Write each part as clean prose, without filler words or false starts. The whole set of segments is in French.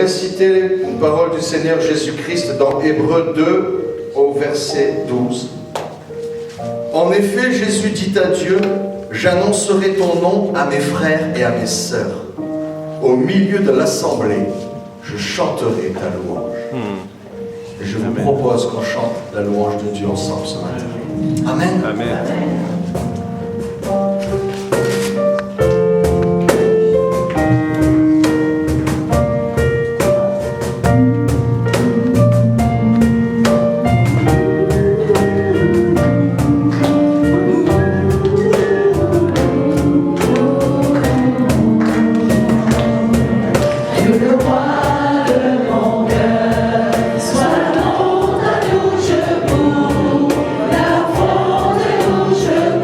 citer une parole du Seigneur Jésus-Christ dans Hébreux 2 au verset 12. En effet, Jésus dit à Dieu, j'annoncerai ton nom à mes frères et à mes sœurs. Au milieu de l'assemblée, je chanterai ta louange. Et je vous propose qu'on chante la louange de Dieu ensemble ce matin. Amen. Amen. Sois mon amour, je boue, la fronde où je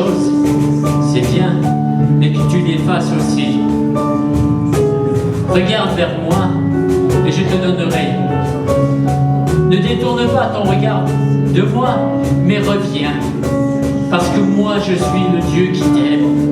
choses, c'est bien, mais que tu les fasses aussi. Regarde vers moi et je te donnerai. Ne détourne pas ton regard de moi, mais reviens, parce que moi je suis le Dieu qui t'aime.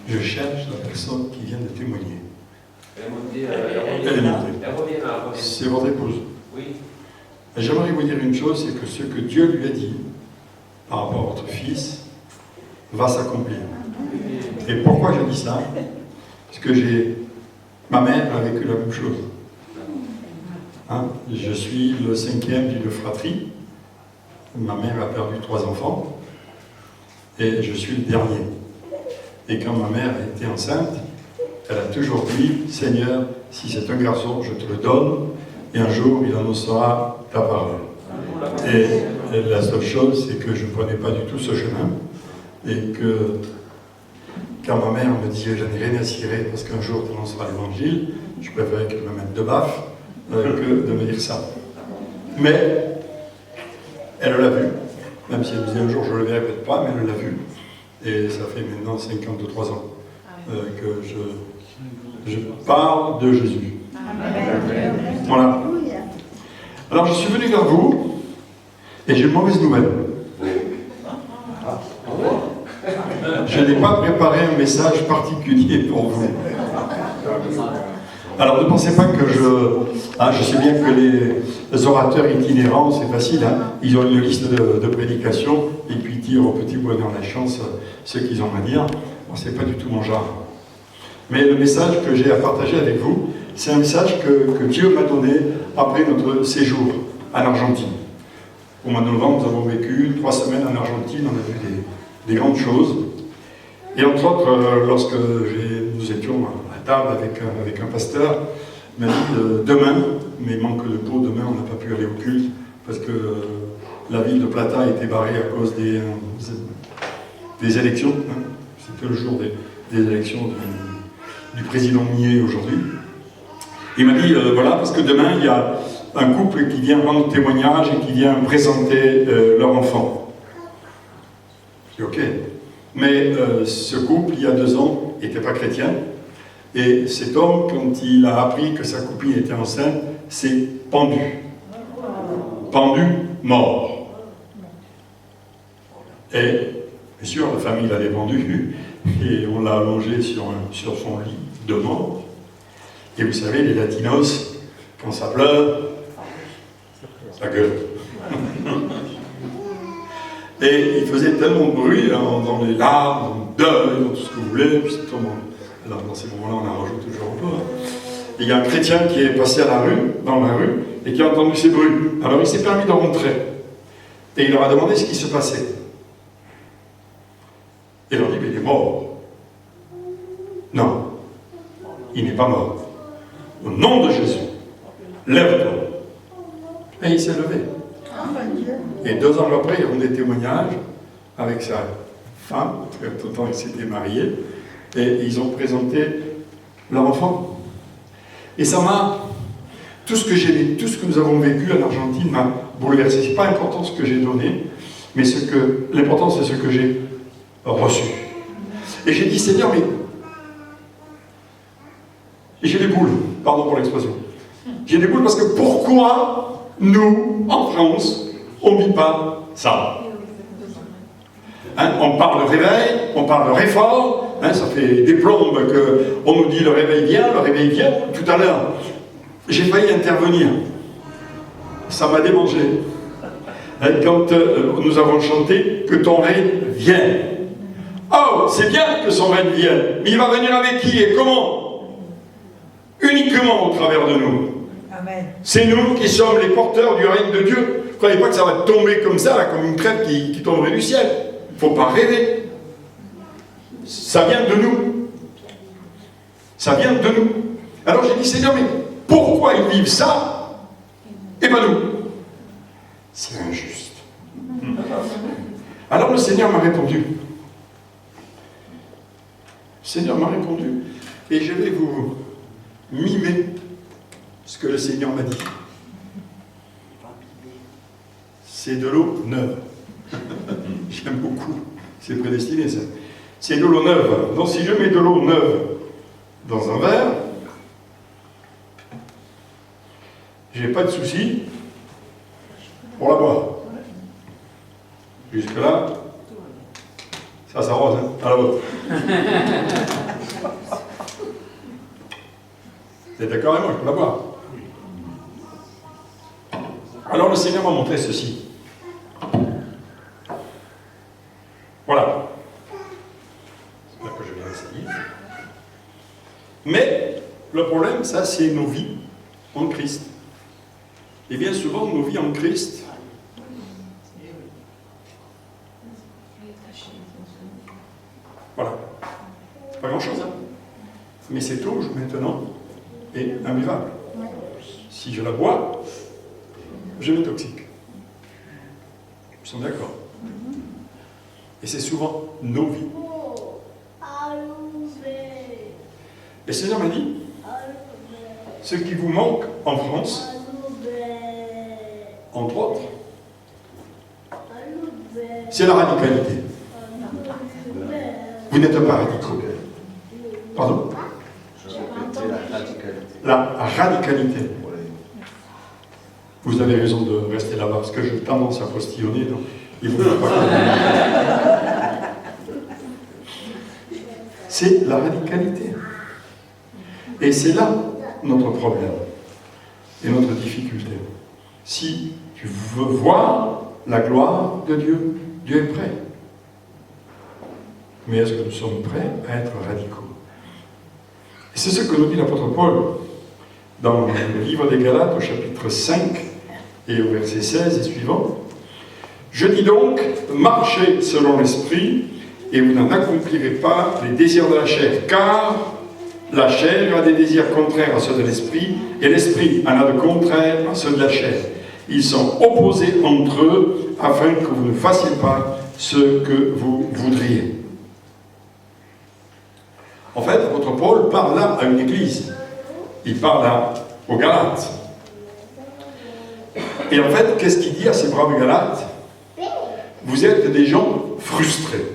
Je cherche la personne qui vient de témoigner. Elle est montée. C'est votre épouse. Oui. J'aimerais vous dire une chose, c'est que ce que Dieu lui a dit par rapport à votre fils va s'accomplir. Et pourquoi je dis ça? Parce que ma mère a vécu la même chose. Hein? Je suis le 5e d'une fratrie. Ma mère a perdu 3 enfants. Et je suis le dernier. Et quand ma mère a été enceinte, elle a toujours dit, Seigneur, si c'est un garçon, je te le donne, et un jour, il annoncera ta parole. Et la seule chose, c'est que je ne prenais pas du tout ce chemin, et que quand ma mère me disait, je n'ai rien à cirer, parce qu'un jour, tu annonceras l'évangile, je préférais qu'elle me mette de baffe, que de me dire ça. Mais, elle l'a vu, même si elle me disait un jour, je ne le verrai peut-être pas, mais elle l'a vu. Et ça fait maintenant 53 ans que je parle de Jésus. Voilà. Alors je suis venu vers vous et j'ai une mauvaise nouvelle. Je n'ai pas préparé un message particulier pour vous. Alors ne pensez pas que je sais bien que les orateurs itinérants, c'est facile, hein, ils ont une liste de prédications et puis ils tirent au petit bonheur la chance ce qu'ils ont à dire. Bon, c'est pas du tout mon genre. Mais le message que j'ai à partager avec vous, c'est un message que Dieu m'a donné après notre séjour en Argentine. Au mois de novembre, nous avons vécu 3 semaines en Argentine, on a vu des grandes choses. Et entre autres, lorsque nous étions à table avec un pasteur, il m'a dit demain, mais manque de peau, demain on n'a pas pu aller au culte parce que la ville de Plata a été barrée à cause des élections. Hein. C'était le jour des élections du président Millet aujourd'hui. Il m'a dit voilà, parce que demain il y a un couple qui vient rendre témoignage et qui vient présenter leur enfant. J'ai dit ok. Mais ce couple, il y a 2 ans, n'était pas chrétien. Et cet homme, quand il a appris que sa copine était enceinte, s'est pendu. Pendu, mort. Et, bien sûr, la famille l'a dépendu et on l'a allongé sur son lit de mort. Et vous savez, les latinos, quand ça pleure, ça gueule. Et il faisait tellement de bruit dans les larmes, dans le deuil, dans tout ce que vous voulez, puis c'est comment. Alors dans ces moments-là, on en rajoute toujours un peu. Hein. Et il y a un chrétien qui est passé dans la rue, et qui a entendu ces bruits. Alors il s'est permis de rentrer. Et il leur a demandé ce qui se passait. Et il leur dit, mais il est mort. Non, il n'est pas mort. Au nom de Jésus, lève-toi. Et il s'est levé. Et 2 ans après, ils ont des témoignages avec sa femme, parce que tout le temps ils s'étaient mariés, et ils ont présenté leur enfant. Et ça m'a... Tout ce que nous avons vécu en Argentine m'a bouleversé. C'est pas important ce que j'ai donné, mais l'important c'est ce que j'ai reçu. Et j'ai dit, Seigneur, mais... Et j'ai des boules, pardon pour l'expression. J'ai des boules parce que pourquoi nous, en France, on ne vit pas ça. Hein, on parle de réveil, on parle de réforme, hein, ça fait des plombes qu'on nous dit le réveil vient. Tout à l'heure, j'ai failli intervenir. Ça m'a démangé. Hein, quand nous avons chanté que ton règne vienne. Oh, c'est bien que son règne vienne, mais il va venir avec qui et comment? Uniquement au travers de nous. Amen. C'est nous qui sommes les porteurs du règne de Dieu. Ne croyez pas que ça va tomber comme ça, là, comme une crêpe qui tomberait du ciel. Il ne faut pas rêver. Ça vient de nous. Ça vient de nous. Alors j'ai dit, Seigneur, mais pourquoi ils vivent ça et pas nous? C'est injuste. Alors le Seigneur m'a répondu. Le Seigneur m'a répondu. Et je vais vous mimer ce que le Seigneur m'a dit. C'est de l'eau neuve. J'aime beaucoup. C'est prédestiné, ça. C'est de l'eau neuve. Donc si je mets de l'eau neuve dans un verre, j'ai pas de souci pour la boire. Jusque-là, Ça s'arrose, hein, à la vôtre. Vous êtes d'accord avec moi? Je peux la boire. Alors le Seigneur m'a montré ceci. Voilà. C'est là que je vais essayer. Mais le problème, ça, c'est nos vies en Christ. Et bien souvent, nos vies en Christ, voilà. Pas grand-chose, hein. Mais c'est tout maintenant et un miracle. Si je la bois, je m'intoxique. Nous sommes d'accord. Et c'est souvent nos vies. Le Seigneur m'a dit, ce qui vous manque en France, entre autres, c'est la radicalité. Vous n'êtes pas radicaux. Pardon? La radicalité. Vous avez raison de rester là-bas, parce que j'ai tendance à postillonner, donc il ne faut pas. C'est la radicalité. Et c'est là notre problème et notre difficulté. Si tu veux voir la gloire de Dieu, Dieu est prêt. Mais est-ce que nous sommes prêts à être radicaux? Et c'est ce que nous dit l'apôtre Paul dans le livre des Galates au chapitre 5 et au verset 16 et suivant. Je dis donc, marchez selon l'esprit et vous n'en accomplirez pas les désirs de la chair, car la chair a des désirs contraires à ceux de l'esprit, et l'esprit en a de contraires à ceux de la chair. Ils sont opposés entre eux, afin que vous ne fassiez pas ce que vous voudriez. En fait, l'apôtre Paul parle là à une église. Il parle là aux Galates. Et en fait, qu'est-ce qu'il dit à ces braves Galates? Vous êtes des gens frustrés.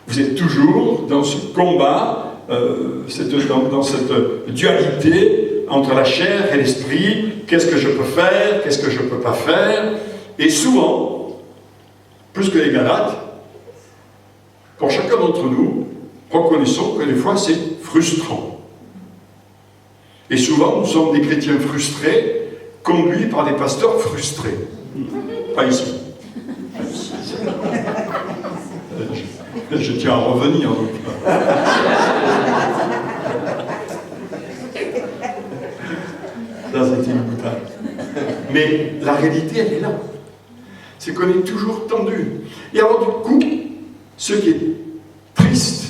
Vous êtes toujours dans ce combat, dans cette dualité entre la chair et l'esprit. Qu'est-ce que je peux faire? Qu'est-ce que je ne peux pas faire? Et souvent, plus que les Galates, pour chacun d'entre nous, reconnaissons que des fois c'est frustrant. Et souvent, nous sommes des chrétiens frustrés, conduits par des pasteurs frustrés. Pas ici. Je tiens à revenir. Donc. Là, c'était une boutade. Mais la réalité, elle est là. C'est qu'on est toujours tendu. Et alors, du coup, ce qui est triste,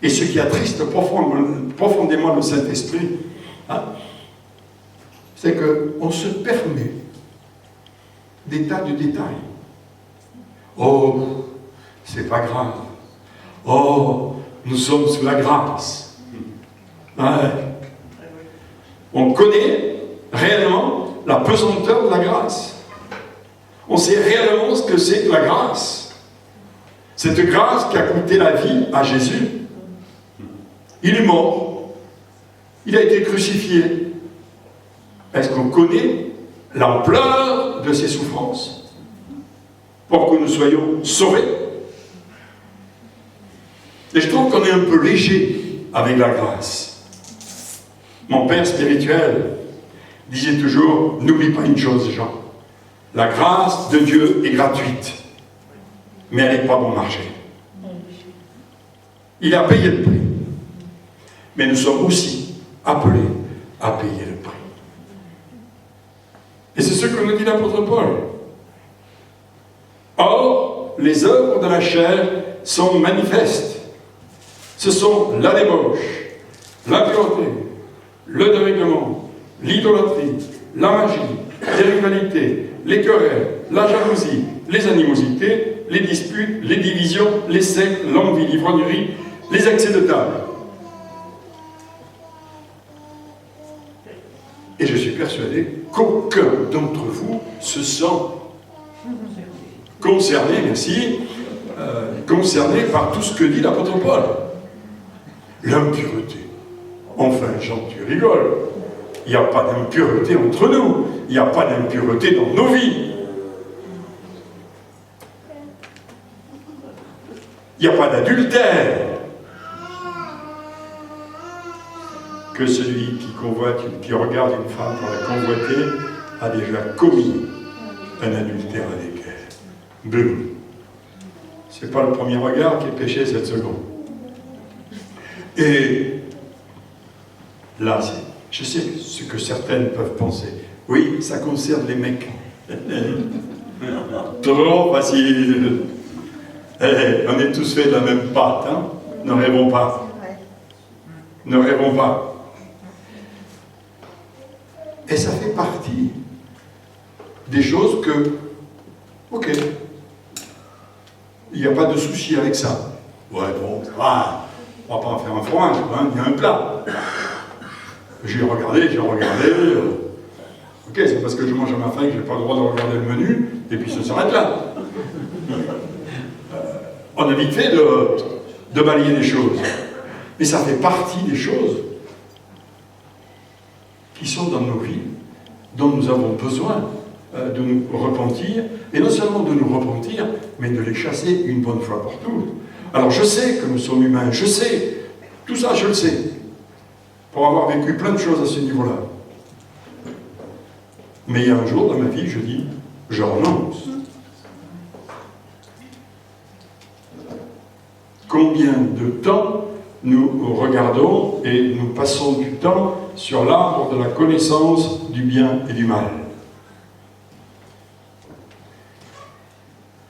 et ce qui attriste profondément le Saint-Esprit, hein, c'est qu'on se permet des tas de détails. Oh, c'est pas grave. Oh, nous sommes sous la grâce. Ouais. On connaît réellement la pesanteur de la grâce. On sait réellement ce que c'est que la grâce. Cette grâce qui a coûté la vie à Jésus. Il est mort. Il a été crucifié. Est-ce qu'on connaît l'ampleur de ses souffrances pour que nous soyons sauvés? Et je trouve qu'on est un peu léger avec la grâce. Mon père spirituel disait toujours, n'oublie pas une chose, Jean, la grâce de Dieu est gratuite, mais elle n'est pas bon marché. Il a payé le prix, mais nous sommes aussi appelés à payer le prix. Et c'est ce que nous dit l'apôtre Paul. Or, les œuvres de la chair sont manifestes. Ce sont la débauche, l'impureté, le dérèglement, l'idolâtrie, la magie, les rivalités, les querelles, la jalousie, les animosités, les disputes, les divisions, les sectes, l'envie, l'ivrognerie, les excès de table. Et je suis persuadé qu'aucun d'entre vous se sent concerné, concerné par tout ce que dit l'apôtre Paul. L'impureté. Enfin, Jean, tu rigoles. Il n'y a pas d'impureté entre nous. Il n'y a pas d'impureté dans nos vies. Il n'y a pas d'adultère. Que celui qui convoite, qui regarde une femme pour la convoiter, a déjà commis un adultère avec elle. Boum. C'est pas le premier regard qui est péché cette seconde. Et là, je sais ce que certaines peuvent penser. Oui, ça concerne les mecs. Trop facile. On est tous faits de la même pâte, hein? Ne rêvons pas. Ne rêvons pas. Et ça fait partie des choses que, ok, il n'y a pas de souci avec ça. Ouais, bon, on va pas en faire un fromage, hein, il y a un plat. J'ai regardé, ok, c'est parce que je mange à ma faim que je n'ai pas le droit de regarder le menu, et puis ça s'arrête là. On a vite fait de balayer les choses. Mais ça fait partie des choses qui sont dans nos vies, dont nous avons besoin de nous repentir, et non seulement de nous repentir, mais de les chasser une bonne fois pour toutes. Alors je sais que nous sommes humains, je sais, tout ça je le sais, pour avoir vécu plein de choses à ce niveau-là. Mais il y a un jour dans ma vie, je dis, je renonce. Combien de temps nous regardons et nous passons du temps sur l'arbre de la connaissance du bien et du mal.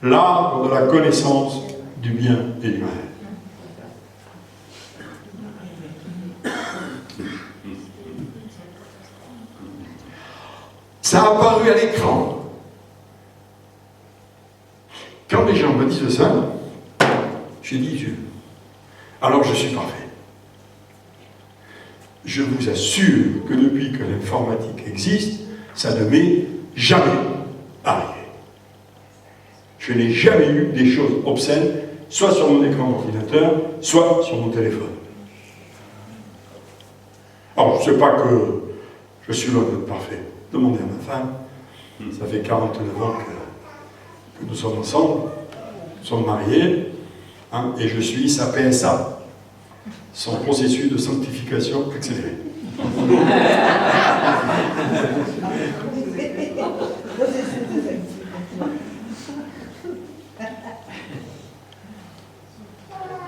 L'arbre de la connaissance du bien et du mal. Ça a apparu à l'écran. Quand les gens me disent ça, j'ai dit Dieu. Alors je suis parfait. Je vous assure que depuis que l'informatique existe, ça ne m'est jamais arrivé. Je n'ai jamais eu des choses obscènes, soit sur mon écran d'ordinateur, soit sur mon téléphone. Alors, je ne sais pas que je suis loin d'être parfait. Demandez à ma femme. Ça fait 49 ans que nous sommes ensemble, nous sommes mariés, hein, et je suis sa PSA, son processus de sanctification accéléré.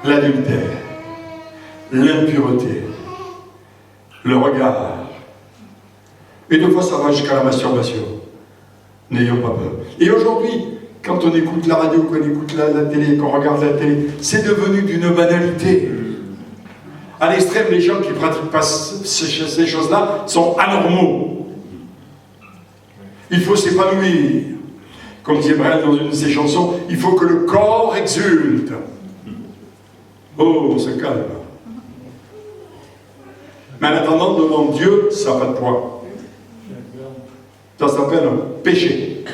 L'adultère, l'impureté, le regard. Et deux fois ça va jusqu'à la masturbation. N'ayons pas peur. Et aujourd'hui, quand on écoute la radio, qu'on écoute la télé, qu'on regarde la télé, c'est devenu d'une banalité. À l'extrême, les gens qui ne pratiquent pas ces choses-là sont anormaux. Il faut s'épanouir. Comme disait Brel dans une de ses chansons, il faut que le corps exulte. Oh, on se calme. Mais en attendant, devant Dieu, ça n'a pas de poids. Ça s'appelle un péché.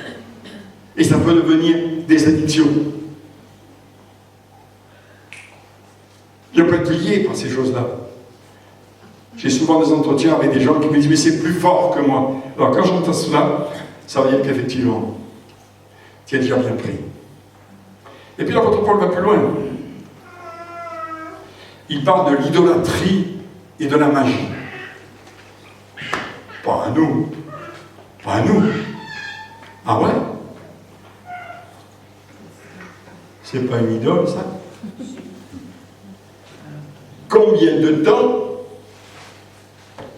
Et ça peut devenir des addictions. Je peux être lié par ces choses-là. J'ai souvent des entretiens avec des gens qui me disent « mais c'est plus fort que moi ». Alors quand j'entends cela, ça veut dire qu'effectivement, tu es déjà bien pris. Et puis l'apôtre Paul va plus loin. Il parle de l'idolâtrie et de la magie. Pas à nous. Pas à nous. Ah ouais? C'est pas une idole, ça? Combien de temps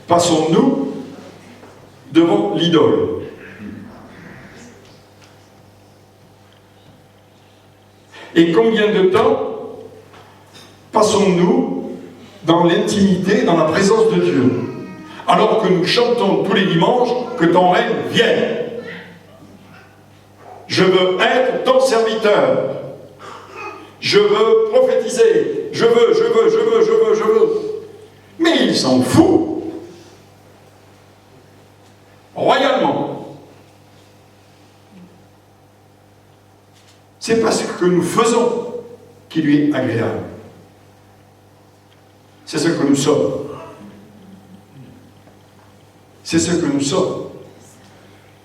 passons-nous devant l'idole? Et combien de temps passons-nous dans l'intimité, dans la présence de Dieu, alors que nous chantons tous les dimanches que ton règne vienne? Je veux être ton serviteur. Je veux prophétiser. Je veux. Mais il s'en fout. Royalement. C'est pas ce que nous faisons qui lui est agréable. C'est ce que nous sommes. C'est ce que nous sommes.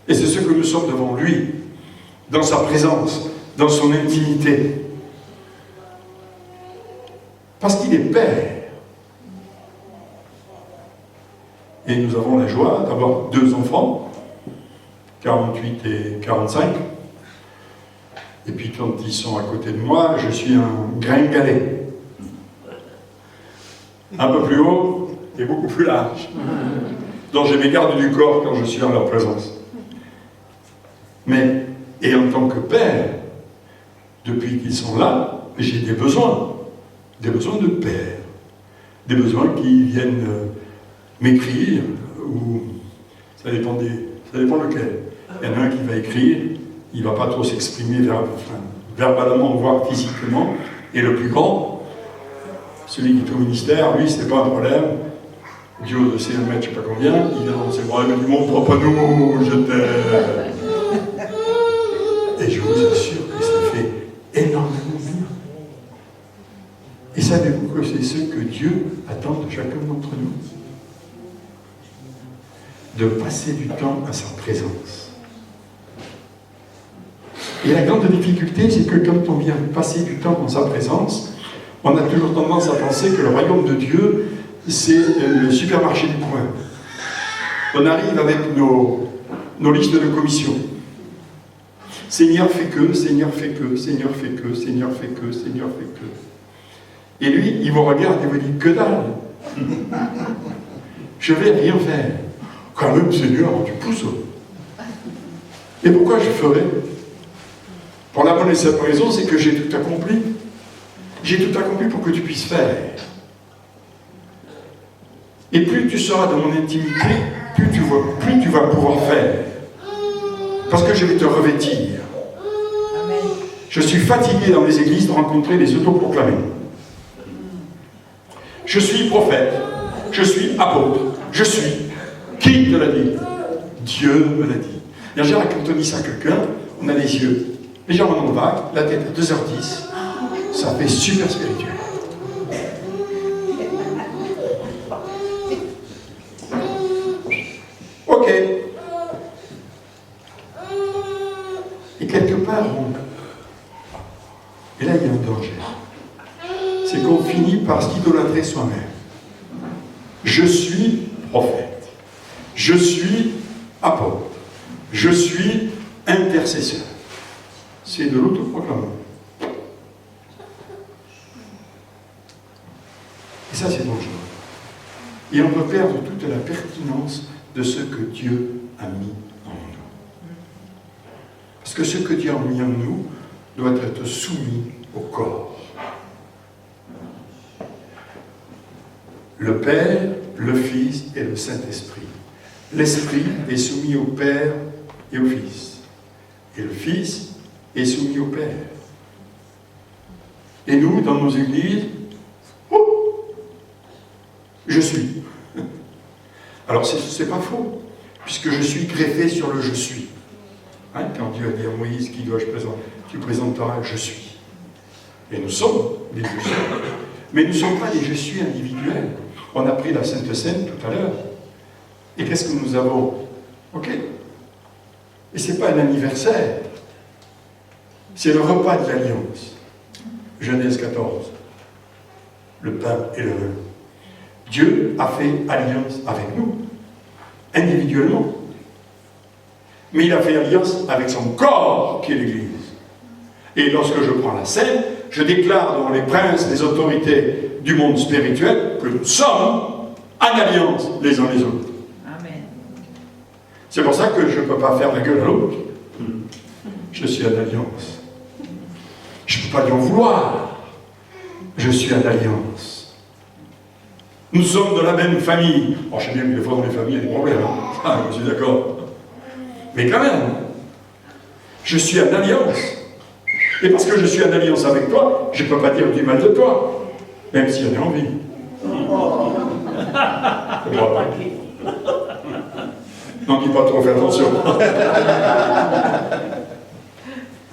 Et c'est ce que nous sommes devant lui, dans sa présence, dans son intimité. Parce qu'il est Père. Et nous avons la joie d'avoir 2 enfants, 48 et 45. Et puis quand ils sont à côté de moi, je suis un gringalet. Un peu plus haut et beaucoup plus large. Donc j'ai mes gardes du corps quand je suis en leur présence. Mais, et en tant que père, depuis qu'ils sont là, j'ai des besoins de père, des besoins qui viennent m'écrire, ou ça dépend lequel. Il y en a un qui va écrire, il ne va pas trop s'exprimer verbalement, voire physiquement, et le plus grand, celui qui est au ministère, lui, c'est pas un problème. Du haut de ses 1 mètre, je ne sais pas combien, il vient dans ses bras, il me dit, mon propre nous, je t'aime. Et je vous assure que ça fait énormément bien. Et savez-vous que c'est ce que Dieu attend de chacun d'entre nous? De passer du temps à sa présence. Et la grande difficulté, c'est que quand on vient passer du temps dans sa présence, on a toujours tendance à penser que le royaume de Dieu, c'est le supermarché du coin. On arrive avec nos listes de commissions. Seigneur fait que, Seigneur fait que, Seigneur fait que, Seigneur fait que, Seigneur fait que. Et lui, il vous regarde et vous dit, que dalle. Je vais rien faire. Quand même, Seigneur, tu pousses. Et pourquoi je ferais? Pour la bonne et simple raison, c'est que j'ai tout accompli. J'ai tout accompli pour que tu puisses faire. Et plus tu seras dans mon intimité, plus tu vas pouvoir faire. Parce que je vais te revêtir. Amen. Je suis fatigué dans les églises de rencontrer les autoproclamés. Je suis prophète, je suis apôtre, je suis. Qui te l'a dit? Dieu me l'a dit. Et en général, quand on dit ça à quelqu'un, on a les yeux légèrement vagues, la tête à 2h10, ça fait super spirituel. Ok. Et quelque part, et là il y a un danger. C'est qu'on finit par s'idolâtrer soi-même. Je suis prophète. Je suis apôtre. Je suis intercesseur. C'est de l'autoproclamation. Et ça, c'est dangereux. Et on peut perdre toute la pertinence de ce que Dieu a mis en nous. Parce que ce que Dieu a mis en nous doit être soumis au corps. Le Père, le Fils et le Saint-Esprit. L'Esprit est soumis au Père et au Fils. Et le Fils est soumis au Père. Et nous, dans nos églises, je suis. Alors, c'est pas faux, puisque je suis greffé sur le je suis. Hein, quand Dieu a dit à Moïse, qui dois-je présenter? Tu présenteras je suis. Et nous sommes des je suis. Mais nous ne sommes pas des je suis individuels. On a pris la Sainte Seine tout à l'heure. Et qu'est-ce que nous avons? Ok. Et ce n'est pas un anniversaire. C'est le repas de l'Alliance. Genèse 14. Le pain et le vin. Dieu a fait alliance avec nous, individuellement. Mais il a fait alliance avec son corps, qui est l'Église. Et lorsque je prends la scène, je déclare devant les princes, les autorités du monde spirituel, que nous sommes en alliance les uns les autres. Amen. C'est pour ça que je ne peux pas faire la gueule à l'autre. Je suis en alliance. Je ne peux pas lui en vouloir. Je suis en alliance. Nous sommes de la même famille. Je sais bien que des fois dans les familles, il y a des problèmes. Hein. Ah, je suis d'accord. Mais quand même, je suis en alliance. Et parce que je suis en alliance avec toi, je ne peux pas dire du mal de toi. Même si j'en ai envie. N'en dis pas trop, fais attention.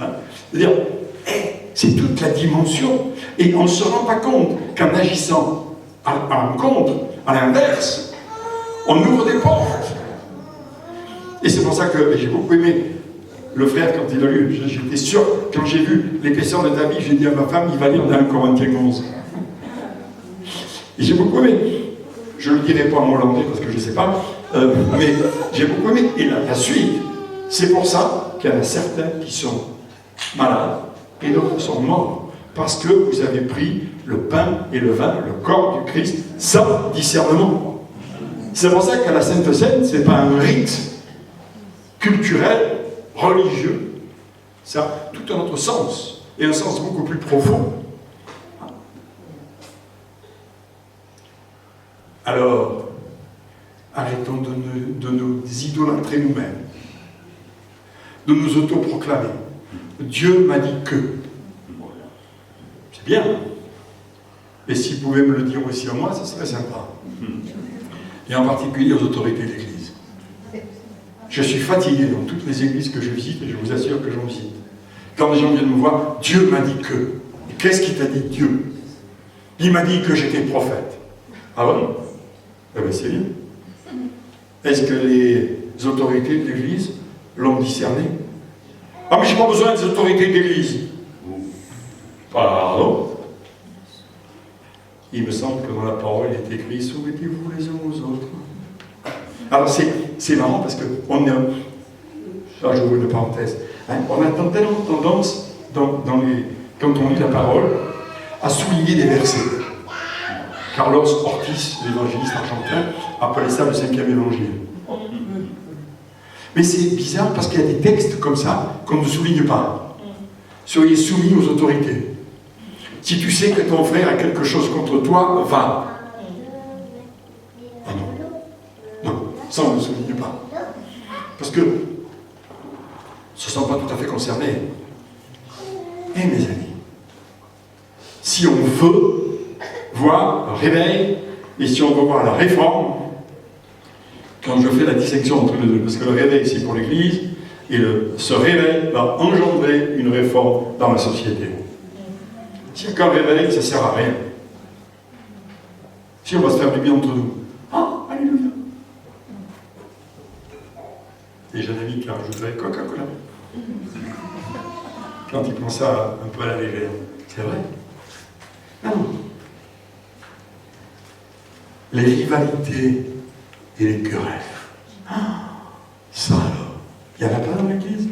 Hein? C'est-à-dire, c'est toute la dimension. Et on ne se rend pas compte qu'en agissant à l'encontre, à l'inverse, on ouvre des portes. Et c'est pour ça que j'ai beaucoup aimé le frère quand il a lu. J'étais sûr, quand j'ai vu l'épaisseur de ta vie, j'ai dit à ma femme, il va lire dans 1 Corinthiens 11. Et j'ai beaucoup aimé, je ne le dirai pas en hollandais parce que je ne sais pas, mais j'ai beaucoup aimé. Et la suite, c'est pour ça qu'il y en a certains qui sont malades et d'autres sont morts. Parce que vous avez pris le pain et le vin, le corps du Christ, sans discernement. C'est pour ça qu'à la Sainte Seine, ce n'est pas un rite culturel, religieux. Ça a tout un autre sens, et un sens beaucoup plus profond. Alors, arrêtons de nous idolâtrer nous-mêmes, de nous autoproclamer. Dieu m'a dit que. C'est bien. Et s'il pouvait me le dire aussi à moi, ça serait sympa. Et en particulier aux autorités de l'Église. Je suis fatigué dans toutes les églises que je visite, et je vous assure que j'en visite. Quand les gens viennent me voir, Dieu m'a dit que. Qu'est-ce qu'il t'a dit, Dieu? Il m'a dit que j'étais prophète. Ah bon? Eh bien, c'est bien. Est-ce que les autorités de l'Église l'ont discerné? Ah, mais je n'ai pas besoin des autorités de l'Église. Pardon? Il me semble que dans la parole, il est écrit « Soumettez-vous les uns aux autres ». Alors, c'est marrant parce qu'on est... Là, je vous une parenthèse. Hein, on a tellement tendance, quand on lit la parole, à souligner des versets. Carlos Ortiz, l'évangéliste argentin, appelait ça le 5e évangile. Mais c'est bizarre parce qu'il y a des textes comme ça qu'on ne souligne pas. Soyez soumis aux autorités. Si tu sais que ton frère a quelque chose contre toi, va. Ah non. Non, ça on ne souligne pas. Parce que ce ne sont pas tout à fait concernés. Eh mes amis, si on veut voir un réveil, et si on veut voir la réforme, quand je fais la distinction entre les deux, parce que le réveil c'est pour l'Église, et ce réveil va engendrer une réforme dans la société. S'il n'y a qu'un réveil, ça ne sert à rien. Si on va se faire du bien entre nous. Ah, alléluia. Et j'ai un ami qui rajouterait Coca-Cola. Quand il prend ça un peu à la légère. C'est vrai. Ah non. Les rivalités et les querelles. Ah, ça alors, il n'y en a pas dans l'Église?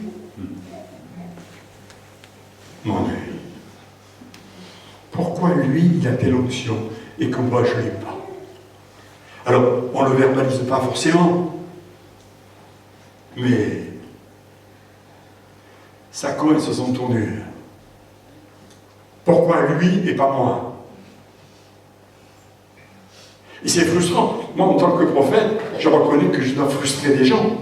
Mon Dieu. Pourquoi lui, il a telle onction et que moi, je ne l'ai pas? Alors, on ne le verbalise pas forcément, mais ça coince son tournure. Pourquoi lui et pas moi? Et c'est frustrant. Moi, en tant que prophète, je reconnais que je dois frustrer des gens.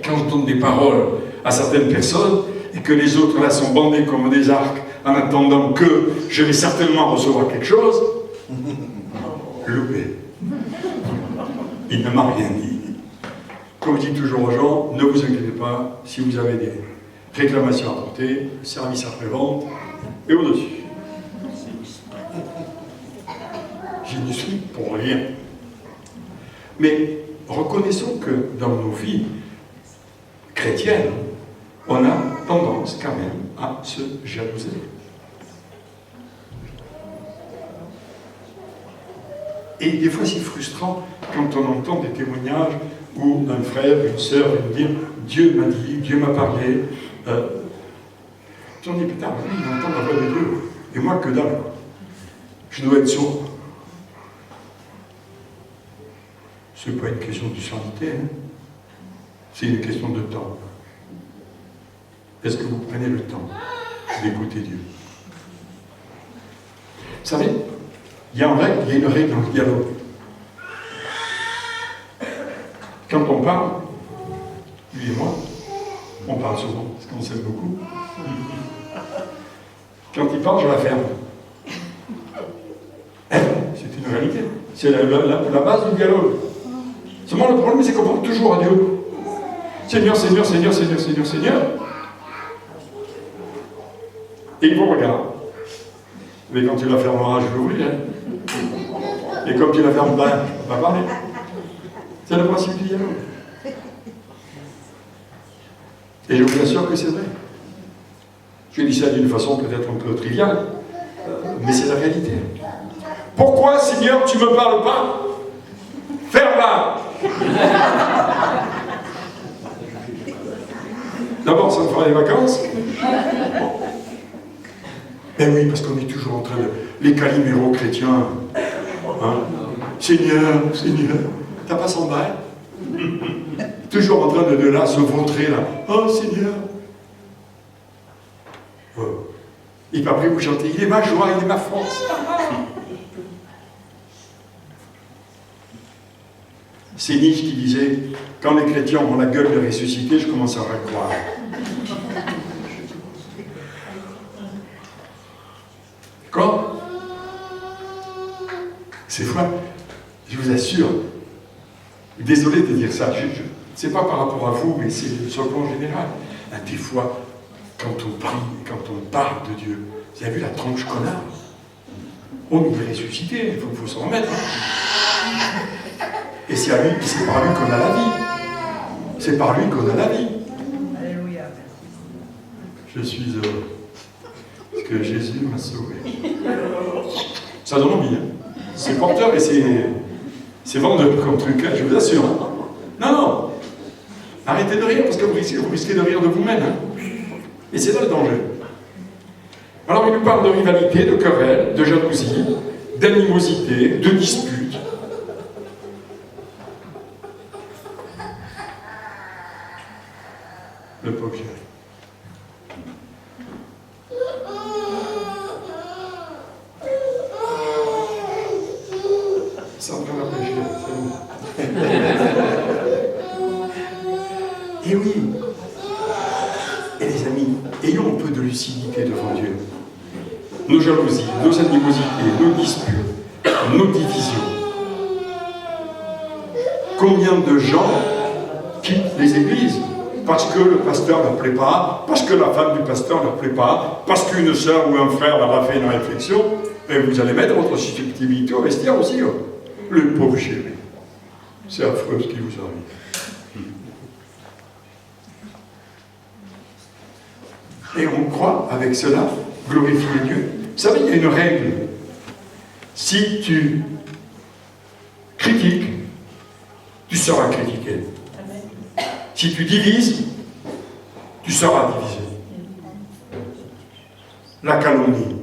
Quand je donne des paroles à certaines personnes et que les autres là sont bandés comme des arcs en attendant que je vais certainement recevoir quelque chose, loupé. Il ne m'a rien dit. Comme je dis toujours aux gens, ne vous inquiétez pas, si vous avez des réclamations à porter, service après-vente et au-dessus. J'y ne suis pour rien. Mais reconnaissons que dans nos vies chrétiennes, on a tendance quand même à se jalouser. Et des fois, c'est frustrant quand on entend des témoignages où un frère, une sœur vient dire « Dieu m'a dit, Dieu m'a parlé ». J'en dis « Putain, lui, il entend la voix de Dieu. Et moi, que dalle. Je dois être sourd. » Ce n'est pas une question de surdité, hein. C'est une question de temps. Est-ce que vous prenez le temps d'écouter Dieu? Vous savez, il y a une règle dans le dialogue. Quand on parle, lui et moi, on parle souvent, parce qu'on s'aime beaucoup. Quand il parle, je la ferme. C'est une réalité. C'est la base du dialogue. Seulement, le problème, c'est qu'on parle toujours à Dieu. Seigneur, Seigneur, Seigneur, Seigneur, Seigneur, Seigneur. Et il vous regarde. Mais quand tu la fermeras, je vais l'ouvrir. Et comme tu la fermes pas, je ne peux pas parler. C'est le principe du dialogue. Et je vous assure que c'est vrai. Je dis ça d'une façon peut-être un peu triviale, mais c'est la réalité. Pourquoi, Seigneur, tu ne me parles pas? Ferme-la. D'abord, ça me fera les vacances. Ben oui, parce qu'on est toujours en train de... Les caliméros chrétiens. Hein? Seigneur, Seigneur, t'as pas 100 balles? Toujours en train de là, se vautrer là. Oh Seigneur. Oh. Et puis après vous chantez, il est ma joie, il est ma force. C'est Nietzsche qui disait, quand les chrétiens ont la gueule de ressusciter, je commence à y croire. Quoi? C'est vrai, je vous assure. Désolé de dire ça, c'est pas par rapport à vous, mais c'est sur le plan général. Des fois, quand on prie, quand on parle de Dieu, vous avez vu la tronche qu'on a? On nous veut ressusciter, il faut s'en remettre. Hein. Et c'est par lui qu'on a la vie. C'est par lui qu'on a la vie. Alléluia. Je suis heureux. Parce que Jésus m'a sauvé. Ça donne envie, hein. C'est porteur et c'est vendeur comme truc, hein, je vous assure. Non, non. Arrêtez de rire parce que vous risquez de rire de vous-même. Hein. Et c'est là le danger. Alors il nous parle de rivalité, de querelle, de jalousie, d'animosité, de dispute. Le pauvre chéri. Ça en train d'empêcher, c'est bon. Et oui. Et les amis, ayons un peu de lucidité devant Dieu. Nos jalousies, nos animosités, nos disputes, nos divisions. Combien de gens quittent les églises parce que le pasteur ne leur plaît pas, parce que la femme du pasteur ne leur plaît pas, parce qu'une sœur ou un frère leur a fait une réflexion, et vous allez mettre votre susceptibilité au vestiaire aussi. Oh. Le pauvre chéri. C'est affreux ce qui vous arrive. Et on croit, avec cela, glorifier Dieu. Vous savez, il y a une règle. Si tu critiques, tu seras critiqué. Si tu divises, tu seras divisé. La calomnie.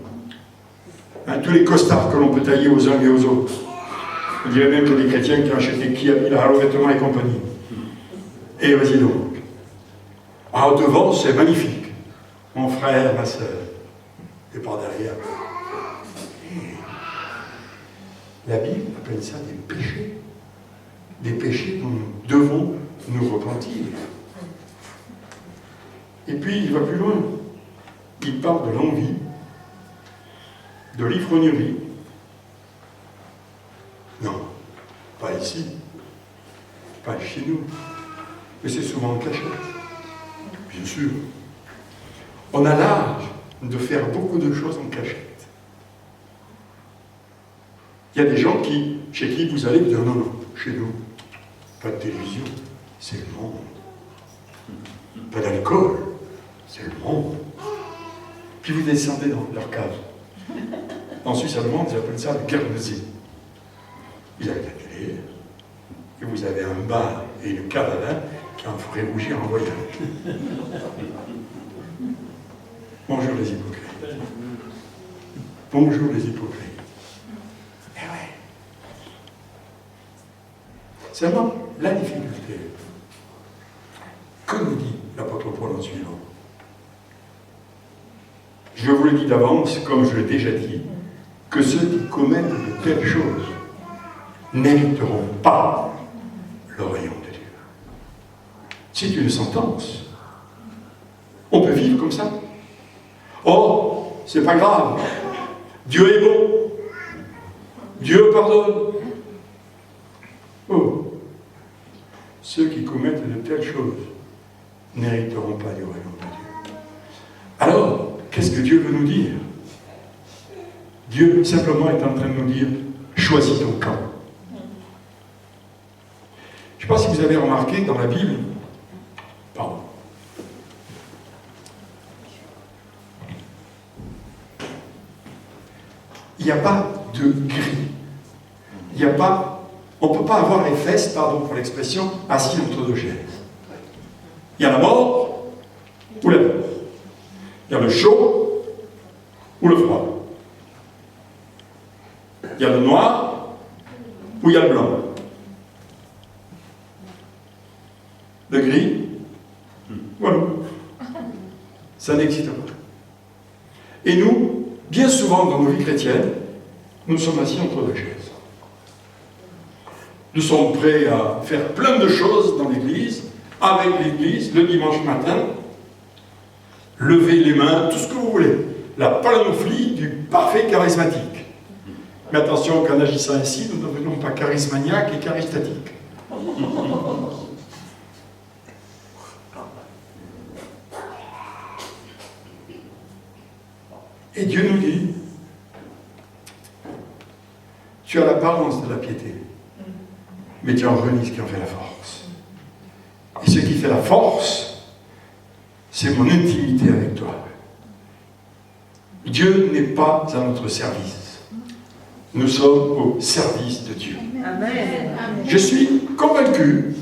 Hein, tous les costards que l'on peut tailler aux uns et aux autres. Je dirais même que des chrétiens qui ont acheté qui a mis la vêtements et compagnie. Et vas-y donc. Ah, devant, c'est magnifique. Mon frère, ma soeur. Et par derrière. La Bible appelle ça des péchés. Des péchés dont nous devons nous repentir. Et puis, il va plus loin. Il parle de l'envie, de l'ivrognerie. Non, pas ici, pas chez nous, mais c'est souvent en cachette. Bien sûr. On a l'âge de faire beaucoup de choses en cachette. Il y a des gens chez qui vous allez vous dire non, non, chez nous, pas de télévision, c'est le monde. Pas d'alcool, c'est le monde. Puis vous descendez dans leur cave. En Suisse allemande, ils appellent ça le Guernsey. Il y a la télé, et vous avez un bar et une cave à vin qui en ferait rougir en voyage. Bonjour les hypocrites. Bonjour les hypocrites. Eh ouais. Seulement, la difficulté, que nous dit l'apôtre Paul en suivant? Je vous le dis d'avance, comme je l'ai déjà dit, que ceux qui commettent de telles choses n'hériteront pas le royaume de Dieu. C'est une sentence. On peut vivre comme ça. Oh, c'est pas grave. Dieu est bon. Dieu pardonne. Oh, ceux qui commettent de telles choses n'hériteront pas du royaume de Dieu. Alors, qu'est-ce que Dieu veut nous dire? Dieu simplement est en train de nous dire, choisis ton camp. Je ne sais pas si vous avez remarqué dans la Bible, pardon, il n'y a pas de gris. il n'y a pas, on ne peut pas avoir les fesses, pardon pour l'expression, assis entre deux chaises. Il y a la mort ou la mort. Il y a le chaud ou le froid. Il y a le noir ou il y a le blanc. Le gris, voilà. Ça n'existe pas. Et nous, bien souvent dans nos vies chrétiennes, nous sommes assis entre deux chaises. Nous sommes prêts à faire plein de choses dans l'Église, avec l'Église, le dimanche matin, lever les mains, tout ce que vous voulez. La panoplie du parfait charismatique. Mais attention qu'en agissant ainsi, nous ne devenons pas charismaniaques et charistatiques. Et Dieu nous dit, tu as l'apparence de la piété, mais tu en renies ce qui en fait la force. Et ce qui fait la force, c'est mon intimité avec toi. Dieu n'est pas à notre service. Nous sommes au service de Dieu. Amen. Je suis convaincu,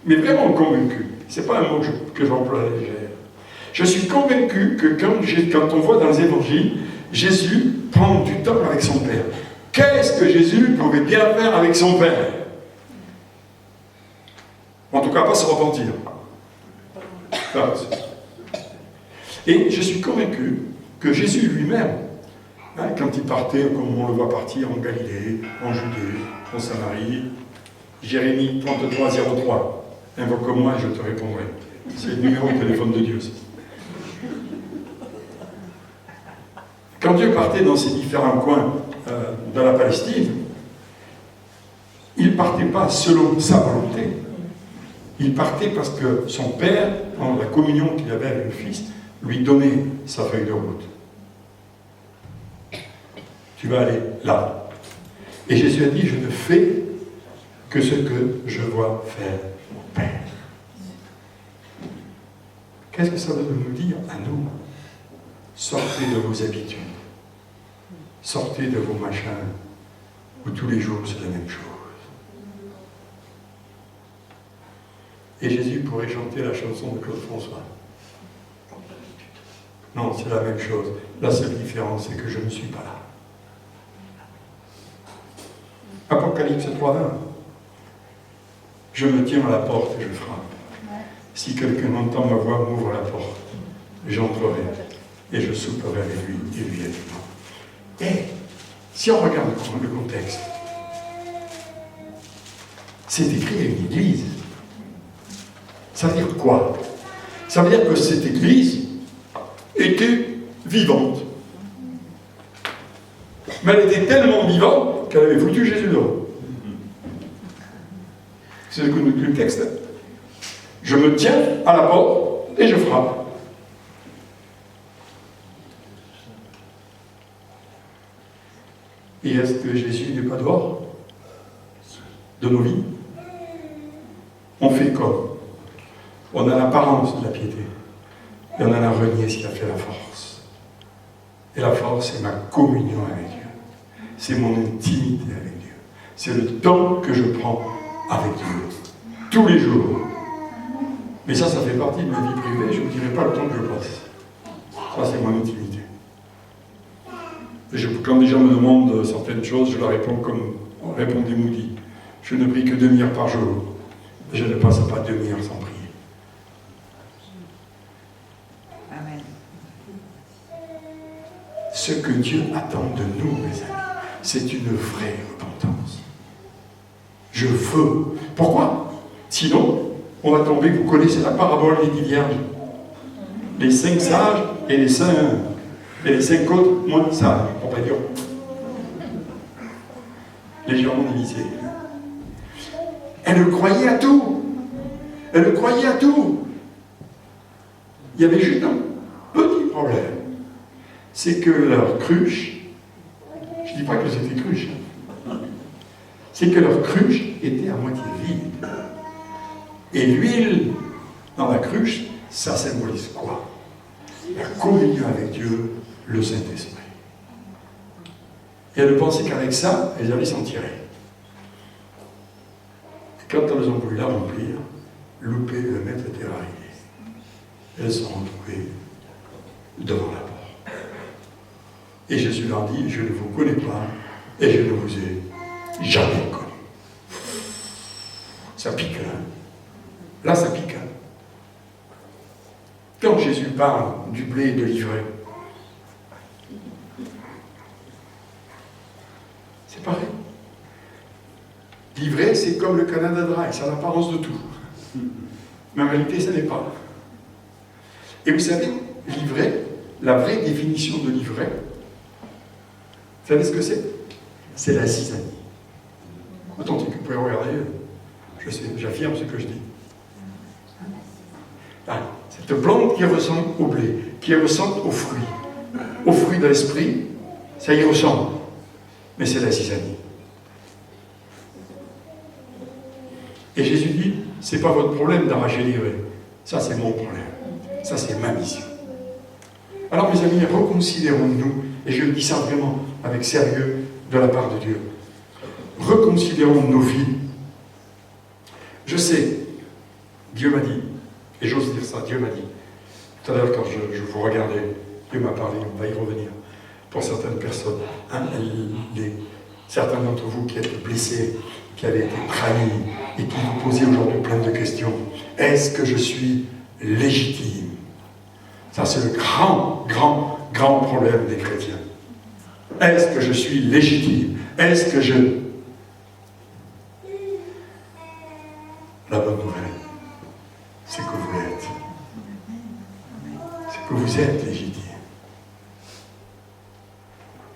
mais vraiment convaincu, ce n'est pas un mot que j'emploie à la légère. Je suis convaincu que quand on voit dans les évangiles, Jésus prend du temps avec son Père. Qu'est-ce que Jésus pouvait bien faire avec son Père? En tout cas, pas se repentir. Et je suis convaincu que Jésus lui-même, quand il partait, comme on le voit partir en Galilée, en Judée, en Samarie, Jérémie 33, 03, invoque-moi et je te répondrai. C'est le numéro de téléphone de Dieu. Quand Dieu partait dans ces différents coins de la Palestine, il ne partait pas selon sa volonté. Il partait parce que son Père, dans la communion qu'il avait avec le Fils, lui donnait sa feuille de route. Tu vas aller là. Et Jésus a dit, je ne fais que ce que je vois faire mon Père. Qu'est-ce que ça veut nous dire à nous? Sortez de vos habitudes. Sortez de vos machins, où tous les jours c'est la même chose. Et Jésus pourrait chanter la chanson de Claude François. Non, c'est la même chose. La seule différence, c'est que je ne suis pas là. Apocalypse 3:20. Je me tiens à la porte et je frappe. Si quelqu'un entend ma voix, m'ouvre la porte. J'entrerai et je souperai avec lui et lui avec moi. Et si on regarde le contexte, c'est écrit à une église. Ça veut dire quoi? Ça veut dire que cette église était vivante. Mais elle était tellement vivante qu'elle avait foutu Jésus dehors. C'est ce que nous dit le texte. Je me tiens à la porte et je frappe. Et est-ce que Jésus n'est pas dehors de nos vies? On fait comme? On a l'apparence de la piété. Et on en a renié ce qui a fait la force. Et la force, c'est ma communion avec Dieu. C'est mon intimité avec Dieu. C'est le temps que je prends avec Dieu. Tous les jours. Mais ça fait partie de ma vie privée. Je ne vous dirai pas le temps que je passe. Ça, c'est mon intimité. Quand les gens me demandent certaines choses, je leur réponds comme répondait Moody. Je ne prie que demi-heure par jour. Je ne passe pas demi-heure sans prier. Amen. Ce que Dieu attend de nous, mes amis, c'est une vraie repentance. Je veux. Pourquoi? Sinon, on va tomber, vous connaissez la parabole des 10 vierges. Les 5 sages et les 5 autres moins sages, on va dire. Légèrement divisés. Elle croyait à tout. Elle croyait à tout. Il y avait juste un petit problème. C'est que leur cruche, je ne dis pas que c'était cruche, c'est que leur cruche était à moitié vide. Et l'huile dans la cruche, ça symbolise quoi? La communion avec Dieu, le Saint-Esprit. Et elle pensait qu'avec ça, elles allaient s'en tirer. Quand elles ont voulu la remplir, loupé, le maître était arrivé. Elles se sont retrouvées devant la porte. Et Jésus leur dit, je ne vous connais pas et je ne vous ai jamais connu. Ça pique, hein? Là, ça pique. Hein? Quand Jésus parle du blé et de l'ivraie, c'est pareil. L'ivraie, c'est comme le Canada Dry, ça a l'apparence de tout. Mais en réalité, ça n'est pas. Et vous savez, l'ivraie, la vraie définition de l'ivraie, vous savez ce que c'est? C'est la zizanie. Authentique, vous pouvez regarder, je sais, j'affirme ce que je dis. Ah, cette plante qui ressemble au blé, qui ressemble aux fruits de l'esprit, ça y ressemble. Mais c'est la zizanie. Et Jésus dit, c'est pas votre problème d'arracher l'ivraie. Ça, c'est mon problème. Ça, c'est ma mission. Alors, mes amis, reconsidérons-nous, et je le dis ça vraiment avec sérieux de la part de Dieu. Reconsidérons nos vies. Je sais, Dieu m'a dit, et j'ose dire ça, Dieu m'a dit. Tout à l'heure, quand je vous regardais, Dieu m'a parlé, on va y revenir. Pour certaines personnes, hein, certains d'entre vous qui êtes blessés, qui avaient été trahis et qui vous posez aujourd'hui plein de questions. Est-ce que je suis légitime? Ça, c'est le grand problème des chrétiens. Est-ce que je suis légitime? Est-ce que je... La bonne nouvelle, c'est que vous l'êtes. C'est que vous êtes légitime.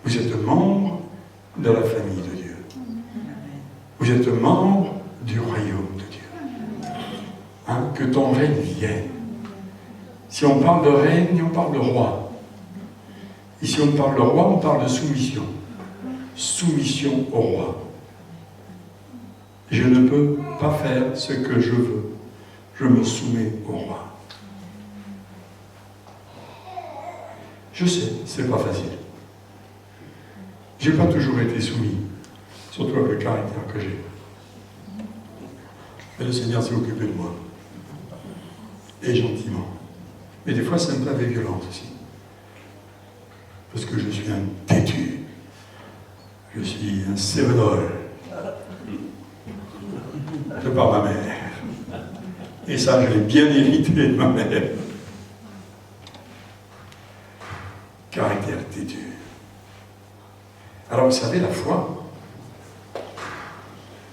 Vous êtes membre de la famille de Dieu. Vous êtes membre du royaume de Dieu. Hein, que ton règne vienne. Si on parle de règne, on parle de roi. Et si on parle de roi, on parle de soumission. Soumission au roi. Je ne peux pas faire ce que je veux. Je me soumets au roi. Je sais, c'est pas facile. J'ai pas toujours été soumis, surtout avec le caractère que j'ai. Mais le Seigneur s'est occupé de moi. Et gentiment. Mais des fois, c'est un peu avec violence aussi. Parce que je suis un têtu. Je suis un cévenol. De par ma mère. Et ça, je l'ai bien hérité de ma mère. Caractère têtu. Alors, vous savez, la foi,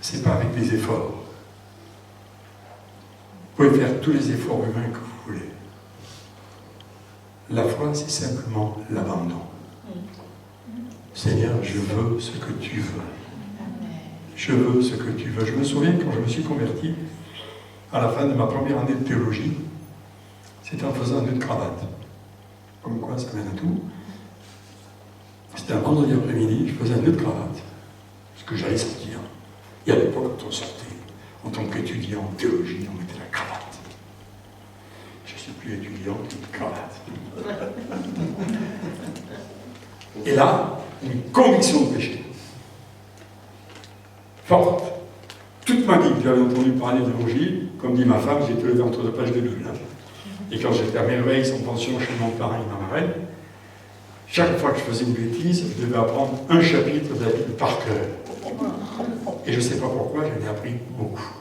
c'est pas avec des efforts. Vous pouvez faire tous les efforts humains que vous voulez. La foi, c'est simplement l'abandon. Seigneur, je veux ce que tu veux. Je veux ce que tu veux. Je me souviens quand je me suis converti, à la fin de ma première année de théologie, c'était en faisant un nœud de cravate. Comme quoi, ça mène à tout. C'était un vendredi après-midi, je faisais un nœud de cravate. Ce que j'allais sortir. Et à l'époque, quand on sortait, en tant qu'étudiant en théologie, on mettait la cravate. Je ne suis plus étudiant, une cravate. Et là, une conviction de péché. Forte. Toute ma vie, j'avais entendu parler de l'évangile, comme dit ma femme, j'ai été levé entre deux pages de Bible. Et quand j'étais à Merveille, sans pension, chez mon parrain et ma marraine, chaque fois que je faisais une bêtise, je devais apprendre un chapitre de la Bible par cœur. Et je ne sais pas pourquoi, j'en ai appris beaucoup.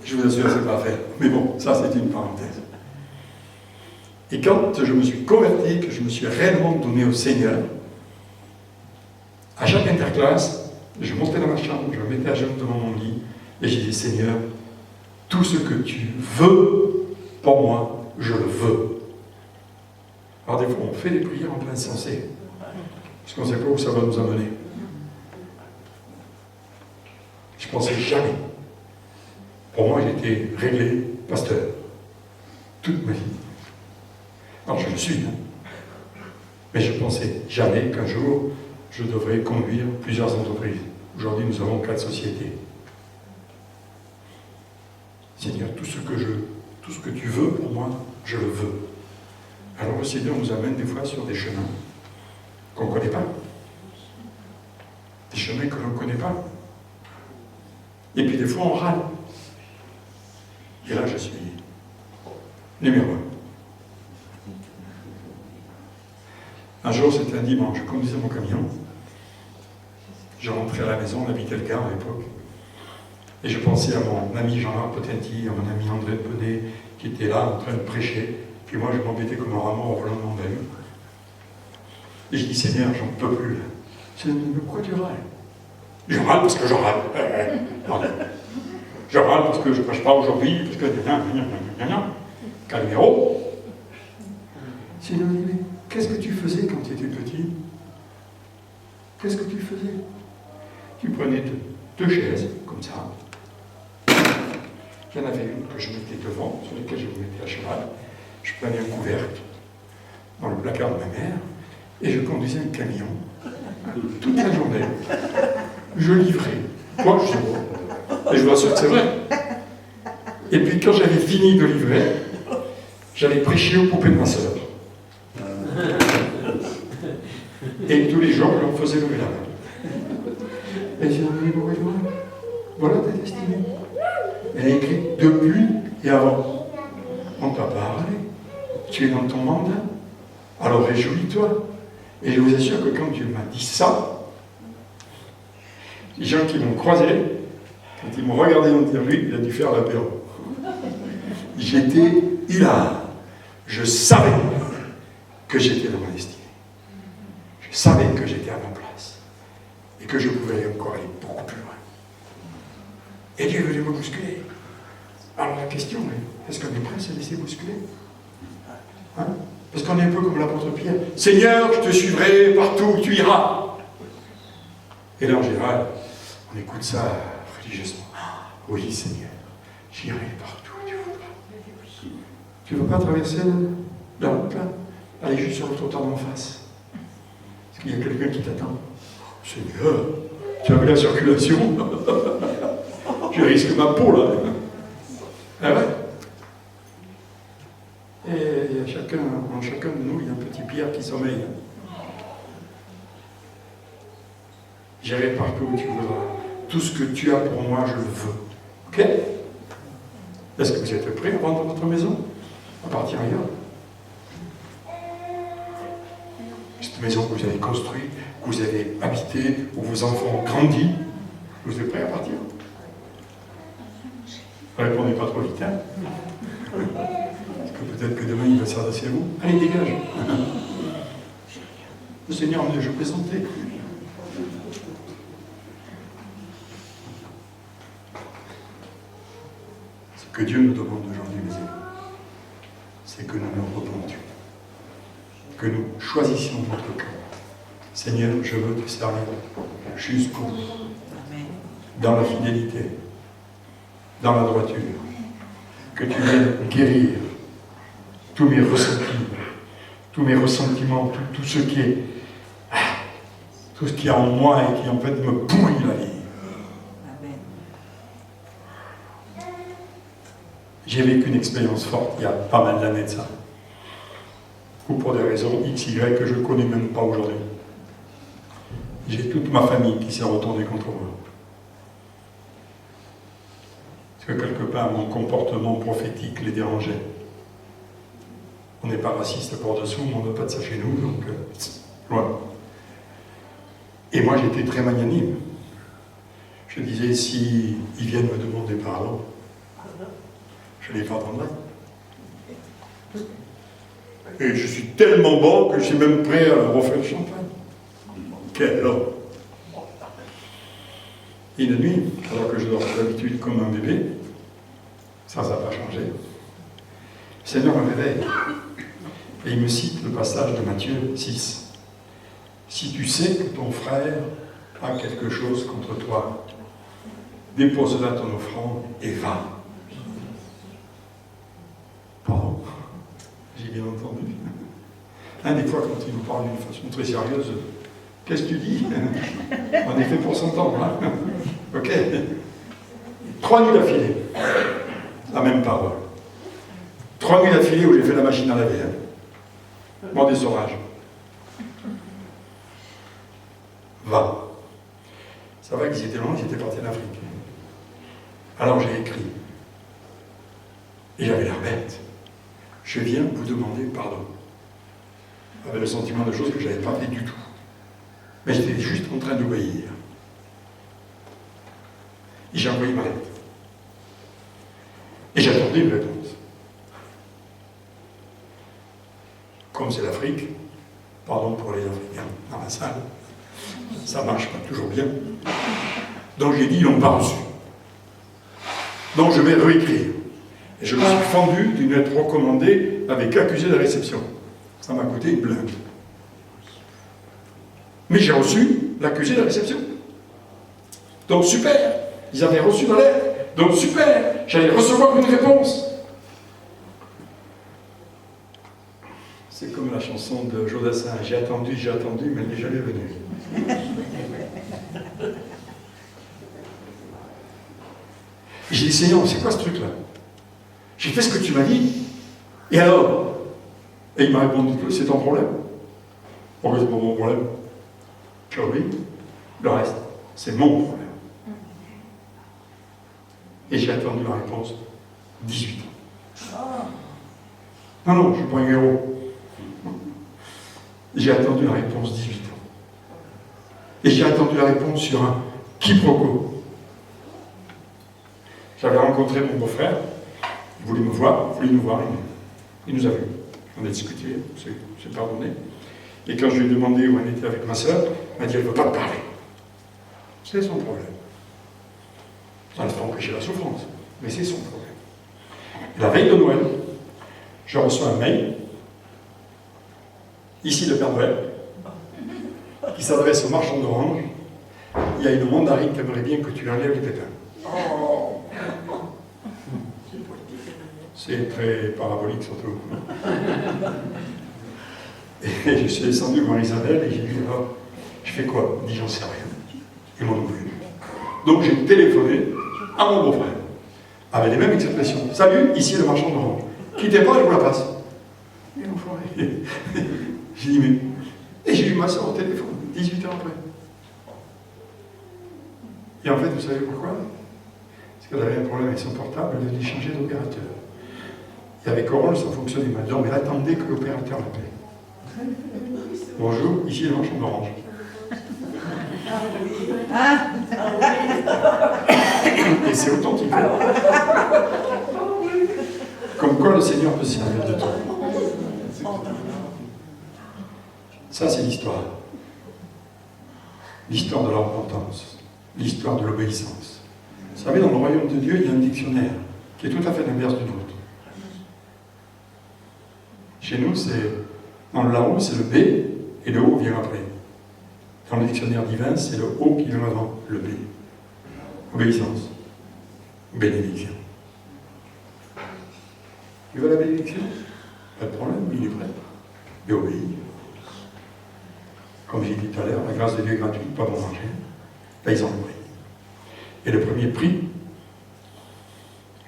Je vous assure, c'est pas fait. Mais bon, ça c'est une parenthèse. Et quand je me suis converti, que je me suis réellement donné au Seigneur, à chaque interclasse, je montais dans ma chambre, je me mettais à genoux devant mon lit, et j'ai dit, Seigneur, tout ce que tu veux pour moi, je le veux. Alors des fois, on fait des prières en plein sensé, parce qu'on ne sait pas où ça va nous amener. Je ne pensais jamais. Pour moi, j'étais réglé pasteur. Toute ma vie. Alors, je le suis. Mais je ne pensais jamais qu'un jour, je devrais conduire plusieurs entreprises. Aujourd'hui, nous avons 4 sociétés. Seigneur, tout ce que tu veux pour moi, je le veux. Alors le Seigneur nous amène des fois sur des chemins qu'on ne connaît pas. Des chemins que l'on ne connaît pas. Et puis des fois, on râle. Et là, je suis numéro 1. Un jour, c'était un dimanche, je conduisais mon camion. Je rentrais à la maison, on habitait le Gard à l'époque. Et je pensais à mon ami Jean-Marc Potenti, à mon ami André Penet, qui était là en train de prêcher. Puis moi, je m'embêtais comme un rameau en volant de mon vélo. Et je dis, Seigneur, j'en peux plus. Seigneur, mais pourquoi tu râles? Je râle parce que je râle. Je râle parce que je ne prêche pas aujourd'hui, parce que... Calmero. Seigneur, mais qu'est-ce que tu faisais quand tu étais petit? Qu'est-ce que tu faisais? Tu prenais deux chaises, comme ça. Il y en avait une que je mettais devant, sur laquelle je me mettais à cheval. Je prenais un couvercle dans le placard de ma mère et je conduisais un camion toute la journée. Je livrais. Quoi, je sais pas. Et je vous assure que c'est vrai. Et puis quand j'avais fini de livrer, j'allais prêcher aux poupées de ma sœur. Et tous les jours, je leur faisais lever la main. Et j'ai dit, voilà ta destinée. Elle a écrit depuis et avant. On t'a pas parlé. Tu es dans ton mandat. Alors réjouis-toi. Et je vous assure que quand Dieu m'a dit ça, les gens qui m'ont croisé, quand ils m'ont regardé en dire lui, il a dû faire l'apéro. J'étais hilar. Je savais que j'étais dans ma destinée. Je savais que j'étais à ma place. Et que je pouvais encore aller beaucoup plus loin. Et Dieu voulait me bousculer. Alors la question est, est-ce qu'on est prêt à se laisser bousculer? Hein? Parce qu'on est un peu comme l'apôtre Pierre. Seigneur, je te suivrai partout où tu iras. Et là, en général, on écoute ça religieusement. Oui, Seigneur, j'irai partout où tu voudras. Tu ne veux pas traverser la route là? Allez juste sur le trottoir d'en face. Parce qu'il y a quelqu'un qui t'attend. Seigneur, tu as vu la circulation? Je risque ma peau là. Ah ouais? Et en chacun de nous, il y a un petit Pierre qui sommeille. J'irai partout où tu voudras. Tout ce que tu as pour moi, je le veux. Ok? Est-ce que vous êtes prêts à vendre votre maison? À partir ailleurs? Cette maison que vous avez construite, que vous avez habitée, où vos enfants ont grandi, vous êtes prêts à partir? Répondez pas trop vite, hein? Parce que peut-être que demain il va s'adresser à vous. Allez, dégage! Le Seigneur me dit, je plaisantais. Ce que Dieu nous demande aujourd'hui, mes amis, c'est que nous nous repentions, que nous choisissions notre cœur. Seigneur, je veux te servir jusqu'au bout, dans la fidélité, dans la droiture, que tu viennes guérir tous mes ressentiments, tout ce qui est, tout ce qui est en moi et qui en fait me pourrit la vie. J'ai vécu une expérience forte il y a pas mal d'années de ça, ou pour des raisons X, Y que je ne connais même pas aujourd'hui. J'ai toute ma famille qui s'est retournée contre moi. Que quelque part mon comportement prophétique les dérangeait. On n'est pas raciste par dessous, mais on ne veut pas de ça chez nous, donc loin. Et moi j'étais très magnanime. Je disais, si ils viennent me demander pardon, je les pardonnerai. Et je suis tellement bon que je suis même prêt à leur offrir le champagne. Quel homme! Et une nuit, alors que je dors d'habitude comme un bébé, ça n'a pas changé. Le Seigneur me réveille. Et il me cite le passage de Matthieu 6. Si tu sais que ton frère a quelque chose contre toi, dépose-la ton offrande et va. Pardon, j'ai bien entendu. Des fois, quand il nous parle d'une façon très sérieuse, qu'est-ce que tu dis? On est fait pour s'entendre, hein? Ok. 3 nuits d'affilée. La même parole. 3 nuits d'affilée où j'ai fait la machine à laver. Bon, des orages. Va. Ça va qu'ils étaient loin, ils étaient partis en Afrique. Alors j'ai écrit. Et j'avais l'air bête. Je viens vous demander pardon. Avec le sentiment de choses que je n'avais pas fait du tout. Mais j'étais juste en train d'obéir. Et j'ai envoyé ma lettre. Et j'ai attendu une réponse. Comme c'est l'Afrique, pardon pour les Africains dans la salle, ça ne marche pas toujours bien. Donc j'ai dit, ils n'ont pas reçu. Donc je vais réécrire. Et je me suis fendu d'une lettre recommandée avec accusé de réception. Ça m'a coûté une blinde. Mais j'ai reçu l'accusé de réception. Donc super, ils avaient reçu ma lettre. Donc super, j'allais recevoir une réponse. C'est comme la chanson de Jodassin, j'ai attendu, mais elle n'est jamais venue. J'ai dit, Seigneur, c'est quoi ce truc-là? J'ai fait ce que tu m'as dit. Et alors? Et il m'a répondu, c'est ton problème. Pourquoi c'est pas mon problème? Je dis, oui, le reste, c'est mon problème. Et j'ai attendu la réponse 18 ans. Non, je ne suis pas un héros. J'ai attendu la réponse 18 ans. Et j'ai attendu la réponse sur un quiproquo. J'avais rencontré mon beau-frère, il voulait me voir, il voulait nous voir, il nous a vus. On a discuté, j'ai pardonné. Et quand je lui ai demandé où elle était avec ma soeur, elle m'a dit, elle ne veut pas me parler. C'est son problème. Ça ne fait empêcher la souffrance, mais c'est son problème. Et la veille de Noël, je reçois un mail, ici le Père Noël, qui s'adresse au marchand d'orange. Il y a une mandarine qui aimerait bien que tu enlèves les pépins. Oh. C'est très parabolique surtout. Et je suis descendu voir Isabelle et j'ai dit, oh, je fais quoi? Il dit, j'en sais rien. Ils m'ont oublié. Donc j'ai téléphoné à mon beau-frère, avec les mêmes expressions. Salut, ici le marchand d'orange. Quittez pas, je vous la passe. Et l'enfoiré. J'ai dit, mais... Et j'ai eu ma soeur au téléphone, 18 ans après. Et en fait, vous savez pourquoi? Parce qu'elle avait un problème avec son portable, elle venait changer d'opérateur. Et avec Orange, ça fonctionnait mal. Donc elle attendait que l'opérateur l'appelle. Bonjour, ici le marchand d'orange. Et c'est authentique. Comme quoi le Seigneur peut se servir de toi. Ça, c'est l'histoire. L'histoire de la repentance. L'histoire de l'obéissance. Vous savez, dans le royaume de Dieu, il y a un dictionnaire qui est tout à fait l'inverse du nôtre. Chez nous, c'est dans le là-haut, c'est le B et le O vient après. Dans le dictionnaire divin, c'est le O qui vient avant, le B. Obéissance. Bénédiction. Tu veux la bénédiction? Pas de problème, il est prêt. Et obéir. Comme j'ai dit tout à l'heure, la grâce de Dieu est gratuite, pas bon marché. Là, ils ont le prix. Et le premier prix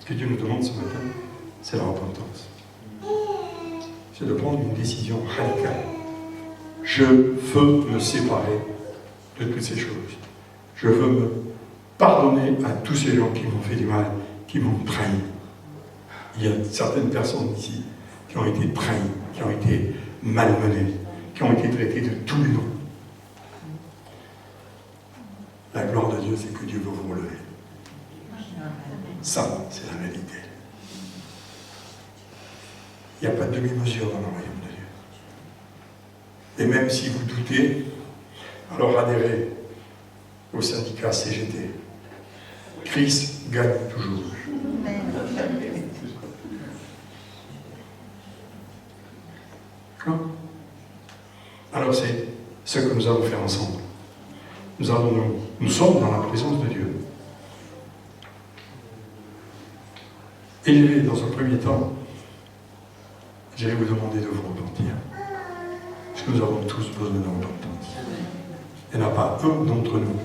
que Dieu nous demande ce matin, c'est la repentance. C'est de prendre une décision radicale. Je veux me séparer de toutes ces choses. Je veux me pardonner à tous ces gens qui m'ont fait du mal, qui m'ont trahi. Il y a certaines personnes ici qui ont été trahies, qui ont été malmenées, qui ont été traitées de tous les noms. La gloire de Dieu, c'est que Dieu veut vous relever. Ça, c'est la vérité. Il n'y a pas de demi-mesure dans le royaume de Dieu. Et même si vous doutez, alors adhérez au syndicat CGT. Christ gagne toujours. Alors c'est ce que nous allons faire ensemble. Nous sommes dans la présence de Dieu. Et dans un premier temps, j'allais vous demander de vous repentir. Parce que nous avons tous besoin de repentance. Il n'y en a pas un d'entre nous,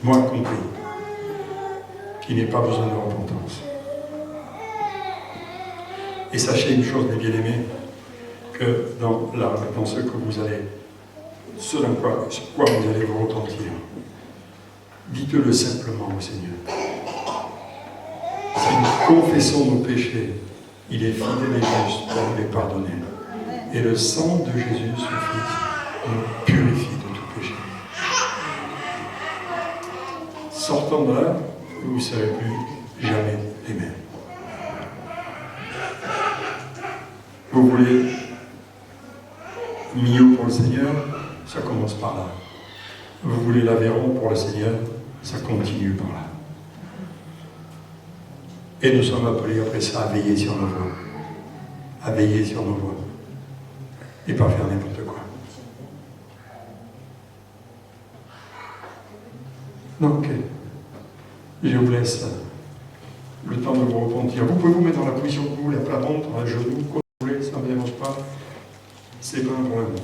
moi compris, qui n'ait pas besoin de repentance. Et sachez une chose, mes bien-aimés, que dans ce que vous allez, ce dans quoi vous allez vous repentir, Dites-le simplement au Seigneur. Si nous confessons nos péchés, il est fidèle et juste pour nous les pardonner. Et le sang de Jésus, son Fils, nous purifie de tout péché. Sortons de là, vous ne serez plus jamais les mêmes. Vous voulez mieux pour le Seigneur, ça commence par là. Vous voulez l'Aveyron pour le Seigneur, ça continue par là. Et nous sommes appelés après ça à veiller sur nos voies. À veiller sur nos voies. Et pas faire n'importe quoi. Donc, je vous laisse le temps de vous repentir. Vous pouvez vous mettre dans la position que vous voulez, à plat ventre, à genoux, comme vous voulez, ça ne me dérange pas. C'est pas un problème.